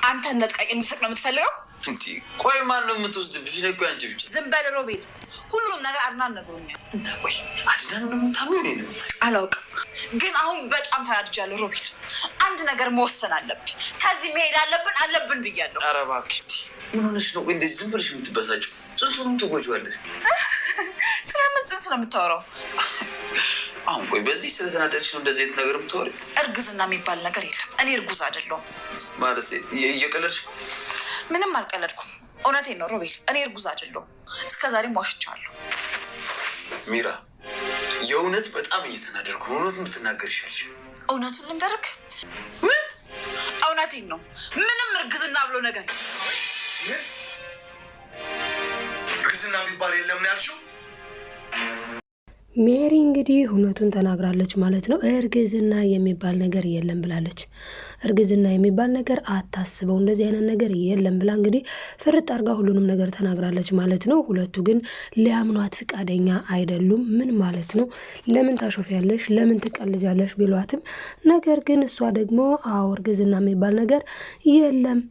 አንተ ነጥቃቂ እንድስቅ ነው የምትፈልገው? እንዴ ቆይ ማን ነው የምትወስድብሽ? ነው አንቺ ብቻ። ዝም በል ሮቤል። ሁሉም ነገር አድናን ነግሮኛል። ወይ አድናን ነው የምታምነው? እኔ ነው አላውቅም፣ ግን አሁን በጣም ተናድጃለሁ ሮቤል። አንድ ነገር መወሰን አለብን። ከዚህ መሄድ አለብን ብያለሁ። ኧረ እባክሽ ምን ሆነሽ ነው እንደዚህ ዝም ብለሽ የምትበሳጭው? ጽንሱንም ትጎጂዋለሽ። ስለምን ጽንስ ነው የምታወራው? አሁን ቆይ በዚህ ስለተናደድሽ ነው እንደዚህ አይነት ነገር የምታወሪው? እርግዝና የሚባል ነገር የለም። እኔ እርጉዝ አይደለሁም። ማለት እየቀለድሽ? ምንም አልቀለድኩም፣ እውነቴን ነው ሮቤል። እኔ እርጉዝ አይደለሁም። እስከዛሬም ዋሽቻለሁ። ሚራ የእውነት በጣም እየተናደድኩ ነው። እውነቱን ብትናገር ይሻልሽ። እውነቱን ልንገርክ? ምን? እውነቴን ነው። ምንም እርግዝና ብሎ ነገር እርግዝና የሚባል የለም ነው ያልሽው? ሜሪ እንግዲህ እውነቱን ተናግራለች ማለት ነው። እርግዝና የሚባል ነገር የለም ብላለች። እርግዝና የሚባል ነገር አታስበው፣ እንደዚህ አይነት ነገር የለም ብላ እንግዲህ ፍርጥ አርጋ ሁሉንም ነገር ተናግራለች ማለት ነው። ሁለቱ ግን ሊያምኗት ፍቃደኛ አይደሉም። ምን ማለት ነው? ለምን ታሾፊያለሽ? ለምን ትቀልጃለሽ? ቢሏትም ነገር ግን እሷ ደግሞ አዎ እርግዝና የሚባል ነገር የለም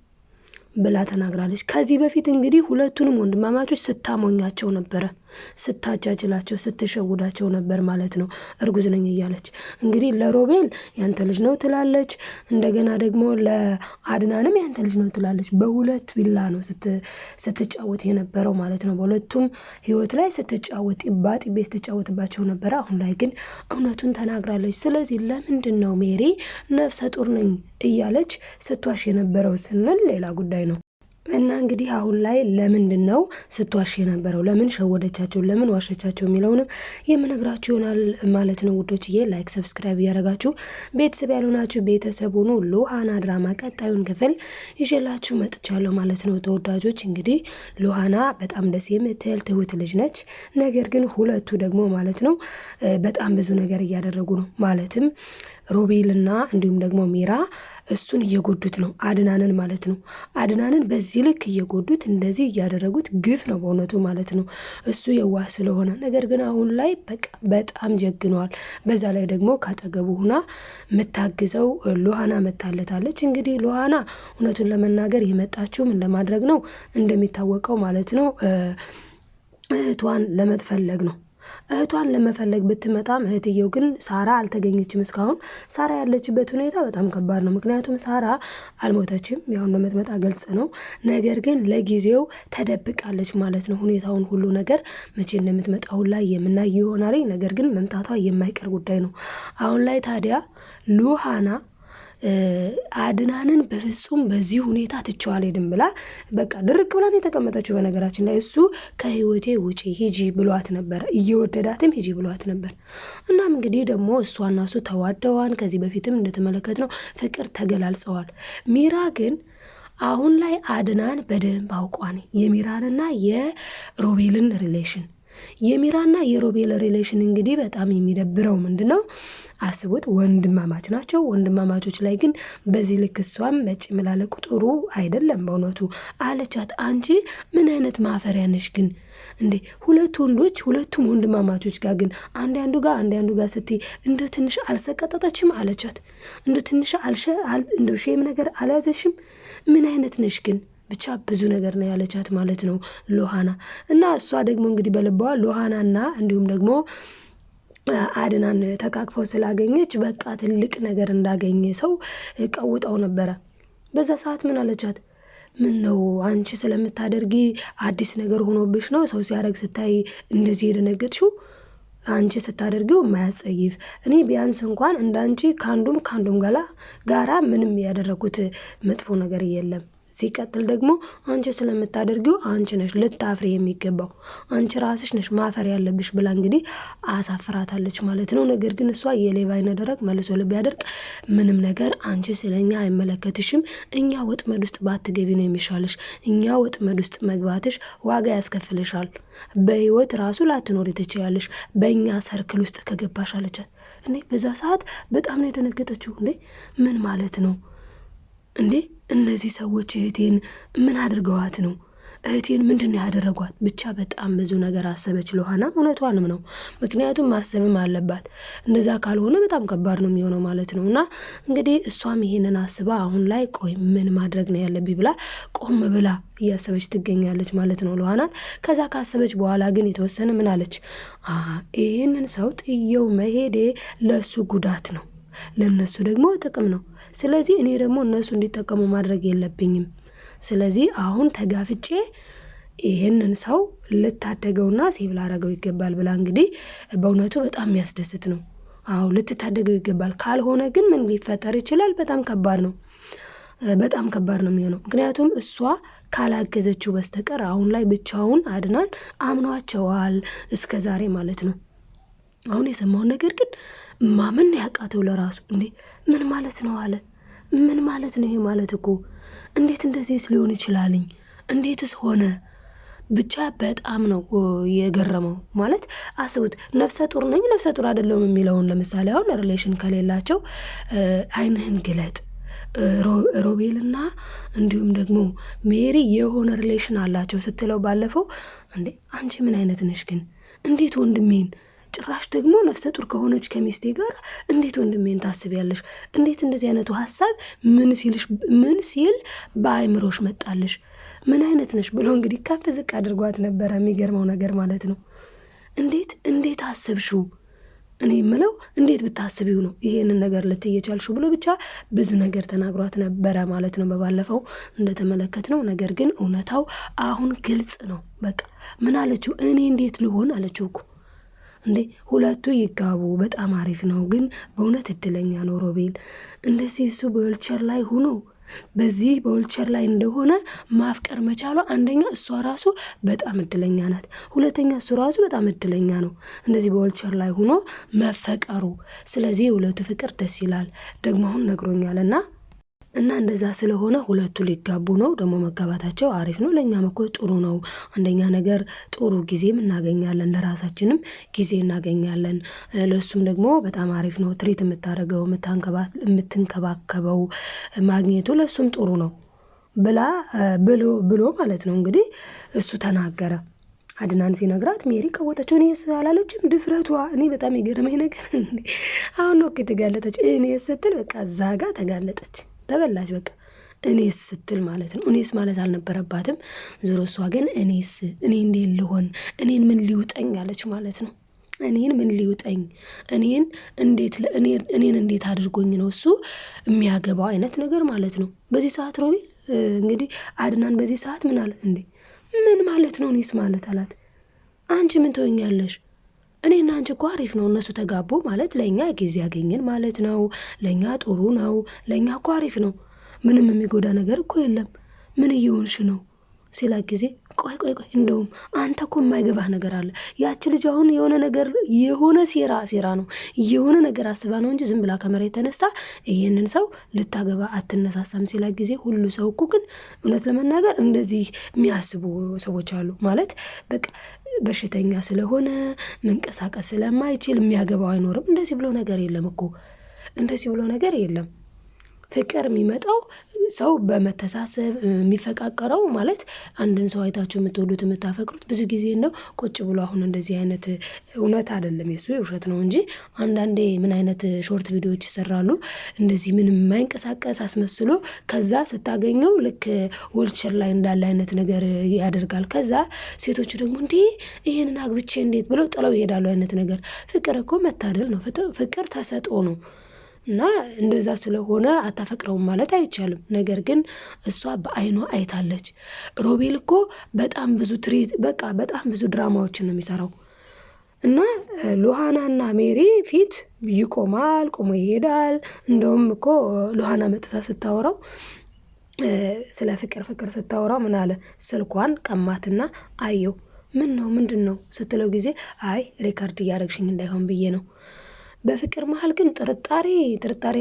ብላ ተናግራለች። ከዚህ በፊት እንግዲህ ሁለቱንም ወንድማማቾች ስታሞኛቸው ነበረ፣ ስታጃጅላቸው፣ ስትሸውዳቸው ነበር ማለት ነው። እርጉዝ ነኝ እያለች እንግዲህ ለሮቤል ያንተ ልጅ ነው ትላለች፣ እንደገና ደግሞ ለአድናንም ያንተ ልጅ ነው ትላለች። በሁለት ቢላ ነው ስትጫወት የነበረው ማለት ነው። በሁለቱም ህይወት ላይ ስትጫወት ጢቤ ስትጫወትባቸው ነበረ። አሁን ላይ ግን እውነቱን ተናግራለች። ስለዚህ ለምንድን ነው ሜሪ ነፍሰ ጡር ነኝ እያለች ስትዋሽ የነበረው ስንል ሌላ ጉዳይ ነው። እና እንግዲህ አሁን ላይ ለምንድን ነው ስትዋሽ የነበረው፣ ለምን ሸወደቻቸው፣ ለምን ዋሸቻቸው የሚለውንም የምነግራችሁ ይሆናል ማለት ነው ውዶችዬ። ላይክ ሰብስክራይብ እያደረጋችሁ ቤተሰብ ያልሆናችሁ ቤተሰብ ሁኑ። ሉሃና ድራማ ቀጣዩን ክፍል ይዤላችሁ መጥቻለሁ ማለት ነው ተወዳጆች። እንግዲህ ሉሃና በጣም ደስ የምትል ትሁት ልጅ ነች። ነገር ግን ሁለቱ ደግሞ ማለት ነው በጣም ብዙ ነገር እያደረጉ ነው። ማለትም ሮቤልና እንዲሁም ደግሞ ሚራ እሱን እየጎዱት ነው፣ አድናንን ማለት ነው። አድናንን በዚህ ልክ እየጎዱት እንደዚህ እያደረጉት ግፍ ነው በእውነቱ ማለት ነው። እሱ የዋህ ስለሆነ፣ ነገር ግን አሁን ላይ በቃ በጣም ጀግነዋል። በዛ ላይ ደግሞ ካጠገቡ ሁና የምታግዘው ሉሃና መታለታለች። እንግዲህ ሉሃና እውነቱን ለመናገር የመጣችው ምን ለማድረግ ነው እንደሚታወቀው ማለት ነው እህቷን ለመፈለግ ነው። እህቷን ለመፈለግ ብትመጣም እህትየው ግን ሳራ አልተገኘችም። እስካሁን ሳራ ያለችበት ሁኔታ በጣም ከባድ ነው። ምክንያቱም ሳራ አልሞተችም፣ ያው እንደምትመጣ ግልጽ ነው። ነገር ግን ለጊዜው ተደብቃለች ማለት ነው። ሁኔታውን ሁሉ ነገር መቼ እንደምትመጣ ሁላ የምናይ ይሆናል። ነገር ግን መምጣቷ የማይቀር ጉዳይ ነው። አሁን ላይ ታዲያ ሉሃና አድናንን በፍጹም በዚህ ሁኔታ ትቼው አልሄድም ብላ በቃ ድርቅ ብላን የተቀመጠችው። በነገራችን ላይ እሱ ከህይወቴ ውጪ ሂጂ ብሏት ነበር፣ እየወደዳትም ሂጂ ብሏት ነበር። እናም እንግዲህ ደግሞ እሷና እሱ ተዋደዋን፣ ከዚህ በፊትም እንደተመለከትነው ፍቅር ተገላልጸዋል። ሚራ ግን አሁን ላይ አድናን በደንብ አውቋን የሚራንና የሮቤልን ሪሌሽን የሚራና የሮቤል ሪሌሽን እንግዲህ በጣም የሚደብረው ምንድን ነው? አስቡት፣ ወንድማማች ናቸው። ወንድማማቾች ላይ ግን በዚህ ልክ እሷም መጭ ምላለ ቁጥሩ አይደለም በእውነቱ አለቻት። አንቺ ምን አይነት ማፈሪያ ነሽ ግን እንዴ! ሁለት ወንዶች ሁለቱም ወንድማማቾች ጋር ግን አንዱ ጋር ስትይ እንደ ትንሽ አልሰቀጠጠችም አለቻት። እንደ ትንሽ እንደ ሼም ነገር አልያዘሽም? ምን አይነት ነሽ ግን? ብቻ ብዙ ነገር ነው ያለቻት ማለት ነው ሉሃና። እና እሷ ደግሞ እንግዲህ በልቧ ሉሃናና እንዲሁም ደግሞ አድናን ተቃቅፈው ስላገኘች በቃ ትልቅ ነገር እንዳገኘ ሰው ቀውጠው ነበረ። በዛ ሰዓት ምን አለቻት? ምን ነው አንቺ ስለምታደርጊ አዲስ ነገር ሆኖብሽ ነው ሰው ሲያደርግ ስታይ እንደዚህ የደነገጥሽው? አንቺ ስታደርጊው የማያጸይፍ እኔ ቢያንስ እንኳን እንዳንቺ ካንዱም ጋራ ምንም ያደረጉት መጥፎ ነገር የለም። ሲቀጥል ደግሞ አንቺ ስለምታደርጊው አንቺ ነሽ ልታፍሪ የሚገባው፣ አንቺ ራስሽ ነሽ ማፈር ያለብሽ ብላ እንግዲህ አሳፍራታለች ማለት ነው። ነገር ግን እሷ የሌባ አይነ ደረቅ መልሶ ልብ ያደርቅ ምንም ነገር አንቺ ስለኛ አይመለከትሽም፣ እኛ ወጥመድ ውስጥ ባትገቢ ነው የሚሻልሽ፣ እኛ ወጥመድ ውስጥ መግባትሽ ዋጋ ያስከፍልሻል፣ በህይወት ራሱ ላትኖሪ ትችያለሽ በእኛ ሰርክል ውስጥ ከገባሽ አለቻት። እንዴ በዛ ሰዓት በጣም ነው የደነገጠችው። እንዴ ምን ማለት ነው እንዴ? እነዚህ ሰዎች እህቴን ምን አድርገዋት ነው? እህቴን ምንድን ነው ያደረጓት? ብቻ በጣም ብዙ ነገር አሰበች ሉሃና። እውነቷንም ነው። ምክንያቱም ማሰብም አለባት። እንደዛ ካልሆነ በጣም ከባድ ነው የሚሆነው ማለት ነው። እና እንግዲህ እሷም ይሄንን አስባ አሁን ላይ ቆይ ምን ማድረግ ነው ያለብኝ ብላ ቆም ብላ እያሰበች ትገኛለች ማለት ነው ሉሃናት። ከዛ ካሰበች በኋላ ግን የተወሰነ ምን አለች? ይህንን ሰው ጥየው መሄዴ ለሱ ጉዳት ነው፣ ለነሱ ደግሞ ጥቅም ነው። ስለዚህ እኔ ደግሞ እነሱ እንዲጠቀሙ ማድረግ የለብኝም። ስለዚህ አሁን ተጋፍጬ ይህንን ሰው ልታደገውና ሴቭ ላረገው ይገባል ብላ እንግዲህ በእውነቱ በጣም የሚያስደስት ነው። አዎ ልትታደገው ይገባል። ካልሆነ ግን ምን ሊፈጠር ይችላል? በጣም ከባድ ነው። በጣም ከባድ ነው የሚሆነው። ምክንያቱም እሷ ካላገዘችው በስተቀር አሁን ላይ ብቻውን አድናን አምኗቸዋል እስከ ዛሬ ማለት ነው። አሁን የሰማውን ነገር ግን ማመን ያቃተው ለራሱ እንዴ ምን ማለት ነው አለ። ምን ማለት ነው ይሄ? ማለት እኮ እንዴት እንደዚህስ ሊሆን ይችላልኝ? እንዴትስ ሆነ? ብቻ በጣም ነው የገረመው። ማለት አስቡት፣ ነፍሰ ጡር ነኝ ነፍሰ ጡር አይደለሁም የሚለውን ለምሳሌ አሁን ሪሌሽን ከሌላቸው አይንህን ግለጥ፣ ሮቤልና እንዲሁም ደግሞ ሜሪ የሆነ ሪሌሽን አላቸው ስትለው ባለፈው እንዴ አንቺ ምን አይነት ነሽ ግን? እንዴት ወንድሜን ጭራሽ ደግሞ ነፍሰ ጡር ከሆነች ከሚስቴ ጋር እንዴት ወንድሜን ታስቢያለሽ? እንዴት እንደዚህ አይነቱ ሀሳብ ምን ሲል በአይምሮሽ መጣልሽ? ምን አይነት ነሽ ብሎ እንግዲህ ከፍ ዝቅ አድርጓት ነበረ። የሚገርመው ነገር ማለት ነው እንዴት አስብሽው? እኔ የምለው እንዴት ብታስቢው ነው ይሄንን ነገር ልትየቻልሽው ብሎ ብቻ ብዙ ነገር ተናግሯት ነበረ ማለት ነው በባለፈው እንደተመለከት ነው። ነገር ግን እውነታው አሁን ግልጽ ነው። በቃ ምን አለችው? እኔ እንዴት ልሆን አለችው እኮ እንዴ ሁለቱ ይጋቡ በጣም አሪፍ ነው። ግን በእውነት እድለኛ ነው ሮቤል። እንደዚህ እሱ በዊልቸር ላይ ሆኖ በዚህ በዊልቸር ላይ እንደሆነ ማፍቀር መቻሏ፣ አንደኛ እሷ ራሱ በጣም እድለኛ ናት። ሁለተኛ እሱ ራሱ በጣም እድለኛ ነው እንደዚህ በዊልቸር ላይ ሆኖ መፈቀሩ። ስለዚህ የሁለቱ ፍቅር ደስ ይላል። ደግሞ አሁን ነግሮኛል እና እንደዛ ስለሆነ ሁለቱ ሊጋቡ ነው። ደግሞ መጋባታቸው አሪፍ ነው። ለእኛም እኮ ጥሩ ነው። አንደኛ ነገር ጥሩ ጊዜም እናገኛለን፣ ለራሳችንም ጊዜ እናገኛለን። ለእሱም ደግሞ በጣም አሪፍ ነው። ትሪት የምታደርገው የምትንከባከበው ማግኘቱ ለእሱም ጥሩ ነው ብሎ ማለት ነው እንግዲህ እሱ ተናገረ። አድናን ሲነግራት ሜሪ ቀወጠችው። እኔ አላለችም። ድፍረቷ እኔ በጣም የገረመኝ ነገር አሁን ነው የተጋለጠች። እኔ ስትል በቃ እዛ ጋ ተጋለጠች፣ ተበላች። በቃ እኔስ ስትል ማለት ነው። እኔስ ማለት አልነበረባትም። ዞሮ እሷ ግን እኔ እንዴት ልሆን፣ እኔን ምን ሊውጠኝ አለች ማለት ነው። እኔን ምን ሊውጠኝ፣ እኔን እንዴት አድርጎኝ ነው እሱ የሚያገባው አይነት ነገር ማለት ነው። በዚህ ሰዓት ሮቤል እንግዲህ አድናን በዚህ ሰዓት ምን አለ እንዴ? ምን ማለት ነው እኔስ ማለት አላት። አንቺ ምን ትሆኛለሽ? እኔና አንቺ እኮ አሪፍ ነው። እነሱ ተጋቡ ማለት ለእኛ ጊዜ ያገኘን ማለት ነው። ለእኛ ጥሩ ነው። ለእኛ እኮ አሪፍ ነው። ምንም የሚጎዳ ነገር እኮ የለም። ምን እየሆንሽ ነው ሲላት ጊዜ ቆይ እንደውም አንተ እኮ የማይገባህ ነገር አለ። ያቺ ልጅ አሁን የሆነ ሴራ ነው የሆነ ነገር አስባ ነው እንጂ ዝም ብላ ከመሬት ተነስታ ይህንን ሰው ልታገባ አትነሳሳም ሲላት ጊዜ ሁሉ ሰው እኮ ግን እውነት ለመናገር እንደዚህ የሚያስቡ ሰዎች አሉ። ማለት በቃ በሽተኛ ስለሆነ መንቀሳቀስ ስለማይችል የሚያገባው አይኖርም። እንደዚህ ብሎ ነገር የለም እኮ እንደዚህ ብሎ ነገር የለም። ፍቅር የሚመጣው ሰው በመተሳሰብ የሚፈቃቀረው ማለት አንድን ሰው አይታችሁ የምትወዱት የምታፈቅሩት ብዙ ጊዜ ነው ቁጭ ብሎ አሁን እንደዚህ አይነት እውነት አይደለም የሱ የውሸት ነው እንጂ አንዳንዴ ምን አይነት ሾርት ቪዲዮዎች ይሰራሉ እንደዚህ ምንም የማይንቀሳቀስ አስመስሎ ከዛ ስታገኘው ልክ ዊልቸር ላይ እንዳለ አይነት ነገር ያደርጋል። ከዛ ሴቶቹ ደግሞ እንዴ ይሄንን አግብቼ እንዴት ብለው ጥለው ይሄዳሉ አይነት ነገር። ፍቅር እኮ መታደል ነው። ፍቅር ተሰጥኦ ነው። እና እንደዛ ስለሆነ አታፈቅረውም ማለት አይቻልም። ነገር ግን እሷ በአይኗ አይታለች። ሮቤል እኮ በጣም ብዙ ድራማዎችን ነው የሚሰራው። እና ሉሃናና ሜሪ ፊት ይቆማል፣ ቆሞ ይሄዳል። እንደውም እኮ ሉሃና መጥታ ስታወራው ስለ ፍቅር ስታወራው ምን አለ? ስልኳን ቀማትና አየው። ምንድን ነው ስትለው ጊዜ አይ ሪካርድ እያደረግሽኝ እንዳይሆን ብዬ ነው። በፍቅር መሀል ግን ጥርጣሬ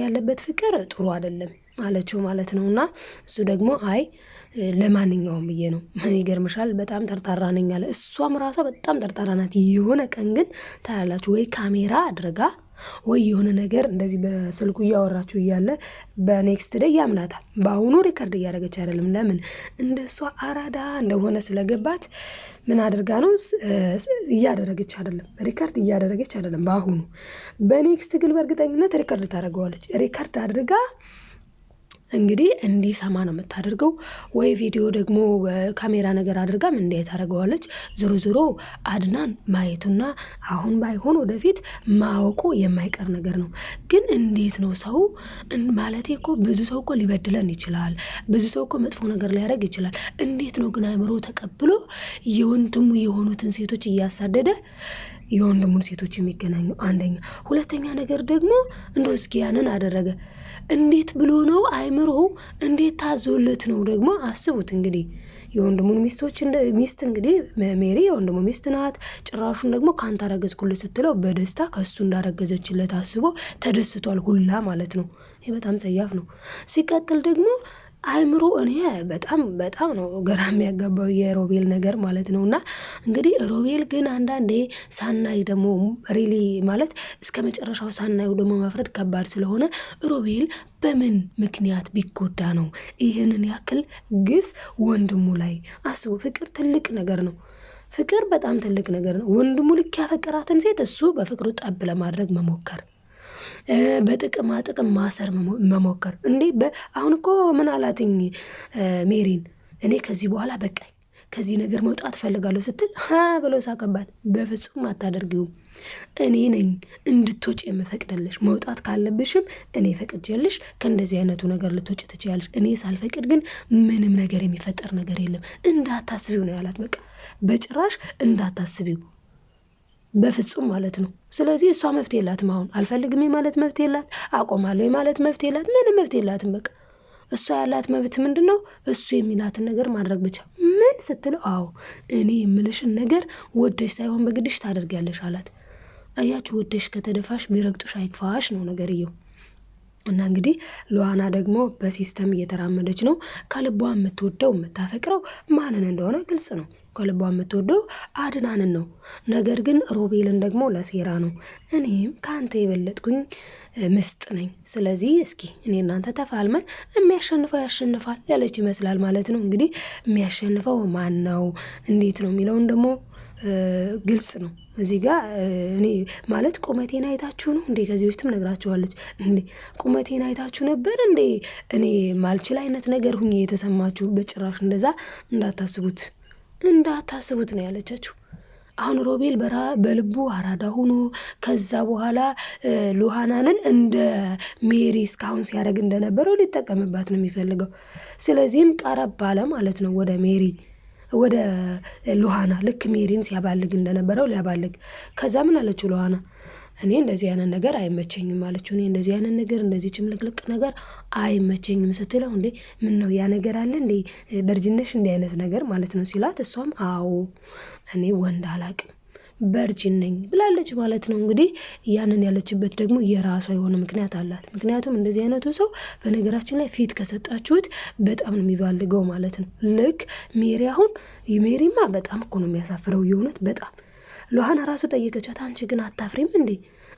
ያለበት ፍቅር ጥሩ አይደለም አለችው ማለት ነው። እና እሱ ደግሞ አይ ለማንኛውም ብዬ ነው። ይገርምሻል በጣም ጠርጣራ ነኝ አለ። እሷም ራሷ በጣም ጠርጣራ ናት። የሆነ ቀን ግን ታያላችሁ ወይ ካሜራ አድርጋ ወይ የሆነ ነገር እንደዚህ በስልኩ እያወራችሁ እያለ በኔክስት ዴይ ያምናታል። በአሁኑ ሪከርድ እያደረገች አይደለም። ለምን እንደሷ አራዳ እንደሆነ ስለገባት ምን አድርጋ ነው እያደረገች አይደለም፣ ሪከርድ እያደረገች አይደለም በአሁኑ። በኔክስት ግን በእርግጠኝነት ሪከርድ ታደርገዋለች። ሪከርድ አድርጋ እንግዲህ እንዲሰማ ነው የምታደርገው። ወይ ቪዲዮ ደግሞ ካሜራ ነገር አድርጋም እንዲህ ታደርገዋለች። ዞሮ አድናን ማየቱና አሁን ባይሆን ወደፊት ማወቁ የማይቀር ነገር ነው። ግን እንዴት ነው ሰው ማለቴ እኮ ብዙ ሰው እኮ ሊበድለን ይችላል። ብዙ ሰው እኮ መጥፎ ነገር ሊያደርግ ይችላል። እንዴት ነው ግን አእምሮ ተቀብሎ የወንድሙ የሆኑትን ሴቶች እያሳደደ የወንድሙን ሴቶች የሚገናኙ? አንደኛ። ሁለተኛ ነገር ደግሞ እንደው እስኪ ያንን አደረገ እንዴት ብሎ ነው አይምሮ እንዴት ታዞለት ነው? ደግሞ አስቡት እንግዲህ የወንድሙን ሚስት እንግዲህ ሜሪ የወንድሙ ሚስት ናት። ጭራሹን ደግሞ ካንተ አረገዝኩልህ ስትለው በደስታ ከሱ እንዳረገዘችለት አስቦ ተደስቷል ሁላ ማለት ነው። ይሄ በጣም ጸያፍ ነው። ሲቀጥል ደግሞ አይምሮ እኔ በጣም ነው ግራ የሚያጋባው የሮቤል ነገር ማለት ነው። እና እንግዲህ ሮቤል ግን አንዳንዴ ሳናይ ደግሞ ሪሊ ማለት እስከ መጨረሻው ሳናየው ደግሞ መፍረድ ከባድ ስለሆነ ሮቤል በምን ምክንያት ቢጎዳ ነው ይህንን ያክል ግፍ ወንድሙ ላይ? አስቡ። ፍቅር ትልቅ ነገር ነው። ፍቅር በጣም ትልቅ ነገር ነው። ወንድሙ ልክ ያፈቀራትን ሴት እሱ በፍቅሩ ጠብ ለማድረግ መሞከር፣ በጥቅማ ጥቅም ማሰር መሞከር። እንዴ አሁን እኮ ምን አላትኝ ሜሪን፣ እኔ ከዚህ በኋላ በቃኝ ከዚህ ነገር መውጣት ፈልጋለሁ ስትል ብሎ ሳቀባት። በፍጹም አታደርጊውም፣ እኔ ነኝ እንድትወጪ የምፈቅድልሽ። መውጣት ካለብሽም እኔ ፈቅጄልሽ ከእንደዚህ አይነቱ ነገር ልትወጪ ትችያለሽ። እኔ ሳልፈቅድ ግን ምንም ነገር የሚፈጠር ነገር የለም፣ እንዳታስቢው ነው ያላት። በቃ በጭራሽ እንዳታስቢው በፍጹም ማለት ነው። ስለዚህ እሷ መፍትሄ የላትም። አሁን አልፈልግም ማለት መፍትሄ የላት፣ አቆማለሁ ማለት መፍትሄ የላት፣ ምንም መፍትሄ የላትም። በቃ እሷ ያላት መብት ምንድን ነው? እሱ የሚላትን ነገር ማድረግ ብቻ። ምን ስትለው አዎ እኔ የምልሽን ነገር ወደሽ ሳይሆን በግድሽ ታደርጊያለሽ አላት። አያችሁ፣ ወደሽ ከተደፋሽ ቢረግጡሽ አይክፋሽ ነው ነገርየው። እና እንግዲህ ሉሃና ደግሞ በሲስተም እየተራመደች ነው። ከልቧ የምትወደው የምታፈቅረው ማንን እንደሆነ ግልጽ ነው። ከልቧ የምትወደው አድናንን ነው። ነገር ግን ሮቤልን ደግሞ ለሴራ ነው። እኔም ከአንተ የበለጥኩኝ ምስጥ ነኝ፣ ስለዚህ እስኪ እኔ እናንተ ተፋልመን የሚያሸንፈው ያሸንፋል ያለች ይመስላል ማለት ነው። እንግዲህ የሚያሸንፈው ማን ነው እንዴት ነው የሚለውን ደግሞ ግልጽ ነው። እዚህ ጋር እኔ ማለት ቁመቴን አይታችሁ ነው እንዴ? ከዚህ በፊትም ነግራችኋለች እንዴ? ቁመቴን አይታችሁ ነበር እንዴ? እኔ ማልችል አይነት ነገር ሁኜ የተሰማችሁ? በጭራሽ እንደዛ እንዳታስቡት ነው ያለቻችሁ። አሁን ሮቤል በልቡ አራዳ ሆኖ ከዛ በኋላ ሉሃናንን እንደ ሜሪ እስካሁን ሲያደርግ እንደነበረው ሊጠቀምባት ነው የሚፈልገው። ስለዚህም ቀረብ አለ ማለት ነው ወደ ሜሪ ወደ ሉሃና፣ ልክ ሜሪን ሲያባልግ እንደነበረው ሊያባልግ። ከዛ ምን አለችው ሉሃና? እኔ እንደዚህ አይነት ነገር አይመቸኝም አለችው። እኔ እንደዚህ አይነት ነገር እንደዚህ ጭምልቅልቅ ነገር አይመቸኝም ስትለው፣ እንዴ ምን ነው ያ ነገር አለ እንዴ በርጅነሽ እንዲህ አይነት ነገር ማለት ነው ሲላት፣ እሷም አዎ እኔ ወንድ አላቅም በርጅን ነኝ ብላለች ማለት ነው። እንግዲህ ያንን ያለችበት ደግሞ የራሷ የሆነ ምክንያት አላት። ምክንያቱም እንደዚህ አይነቱ ሰው በነገራችን ላይ ፊት ከሰጣችሁት በጣም ነው የሚባልገው ማለት ነው። ልክ ሜሪ፣ አሁን ሜሪማ በጣም እኮ ነው የሚያሳፍረው የእውነት በጣም። ሉሃና ራሱ ጠየቀቻት፣ አንቺ ግን አታፍሪም እንዴ?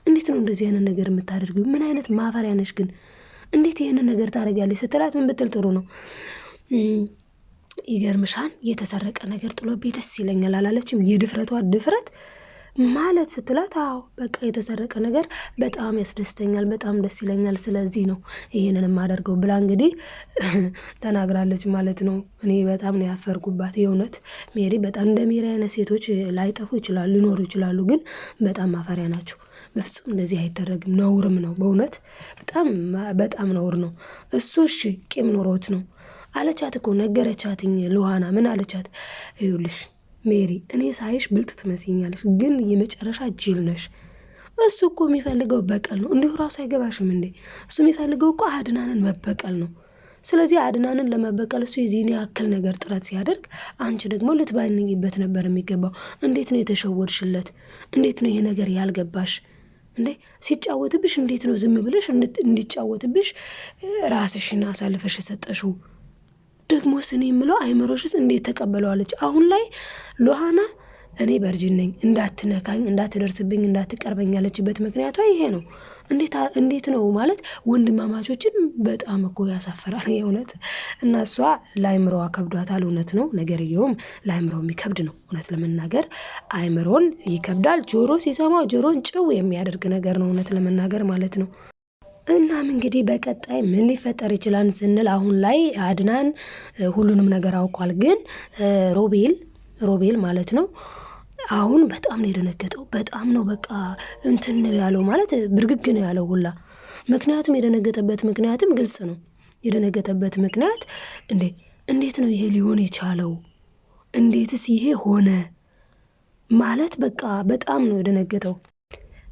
እንዴት ነው እንደዚህ አይነት ነገር የምታደርጊው? ምን አይነት ማፈሪያ ነሽ ግን? እንዴት ይህንን ነገር ታደርጊያለሽ ስትላት ምን ብትል ጥሩ ነው? ይገርምሻን የተሰረቀ ነገር ጥሎብኝ ደስ ይለኛል አላለችም? የድፍረቷ ድፍረት ማለት ስትላት፣ አዎ በቃ የተሰረቀ ነገር በጣም ያስደስተኛል፣ በጣም ደስ ይለኛል፣ ስለዚህ ነው ይህንን የማደርገው ብላ እንግዲህ ተናግራለች ማለት ነው። እኔ በጣም ነው ያፈርኩባት የእውነት። ሜሪ በጣም እንደ ሜሪ አይነት ሴቶች ላይጠፉ ይችላሉ፣ ሊኖሩ ይችላሉ፣ ግን በጣም ማፈሪያ ናቸው። በፍጹም እንደዚህ አይደረግም፣ ነውርም ነው በእውነት በጣም ነውር ነው። እሱ እሺ ቂም ኖሮት ነው አለቻት እኮ ነገረቻትኝ። ሉሃና ምን አለቻት? ይኸውልሽ ሜሪ እኔ ሳይሽ ብልጥ ትመስኛለሽ፣ ግን የመጨረሻ ጅል ነሽ። እሱ እኮ የሚፈልገው በቀል ነው። እንዲሁ ራሱ አይገባሽም እንዴ? እሱ የሚፈልገው እኮ አድናንን መበቀል ነው። ስለዚህ አድናንን ለመበቀል እሱ የዚህን ያክል ነገር ጥረት ሲያደርግ፣ አንቺ ደግሞ ልትባንኝበት ነበር የሚገባው። እንዴት ነው የተሸወድሽለት? እንዴት ነው ይሄ ነገር ያልገባሽ እንዴ? ሲጫወትብሽ እንዴት ነው ዝም ብለሽ እንዲጫወትብሽ ራስሽን አሳልፈሽ የሰጠሽው? ደግሞ ስኔ የምለው አይምሮሽስ እንዴት ተቀበለዋለች? አሁን ላይ ሉሃና እኔ ቨርጂን ነኝ፣ እንዳትነካኝ፣ እንዳትደርስብኝ፣ እንዳትቀርበኝ ያለችበት ምክንያቷ ይሄ ነው። እንዴት ነው ማለት ወንድማማቾችን በጣም እኮ ያሳፈራል የእውነት። እና እሷ ለአይምሮዋ ከብዷታል። እውነት ነው ነገርየውም ለአይምሮ የሚከብድ ነው። እውነት ለመናገር አይምሮን ይከብዳል። ጆሮ ሲሰማው ጆሮን ጭው የሚያደርግ ነገር ነው እውነት ለመናገር ማለት ነው። እናም እንግዲህ በቀጣይ ምን ሊፈጠር ይችላል ስንል አሁን ላይ አድናን ሁሉንም ነገር አውቋል። ግን ሮቤል ማለት ነው አሁን በጣም ነው የደነገጠው። በጣም ነው በቃ እንትን ነው ያለው ማለት ብርግግ ነው ያለው ሁላ። ምክንያቱም የደነገጠበት ምክንያትም ግልጽ ነው። የደነገጠበት ምክንያት እንዴት ነው ይሄ ሊሆን የቻለው? እንዴትስ ይሄ ሆነ ማለት በቃ በጣም ነው የደነገጠው።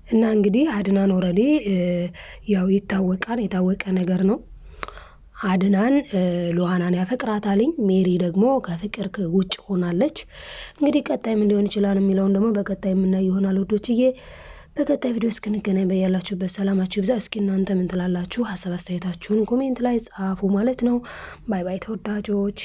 እና እንግዲህ አድናን ኦልሬዲ ያው ይታወቃል፣ የታወቀ ነገር ነው። አድናን ሉሃናን ያፈቅራታልኝ። ሜሪ ደግሞ ከፍቅር ውጭ ሆናለች። እንግዲህ ቀጣይ ምን ሊሆን ይችላል የሚለውን ደግሞ በቀጣይ የምናይ ይሆናል ውዶችዬ። በቀጣይ ቪዲዮ እስክንገናኝ በያላችሁበት ሰላማችሁ ይብዛ። እስኪ እናንተ ምን ትላላችሁ? ሀሳብ አስተያየታችሁን ኮሜንት ላይ ጻፉ ማለት ነው። ባይ ባይ ተወዳጆች።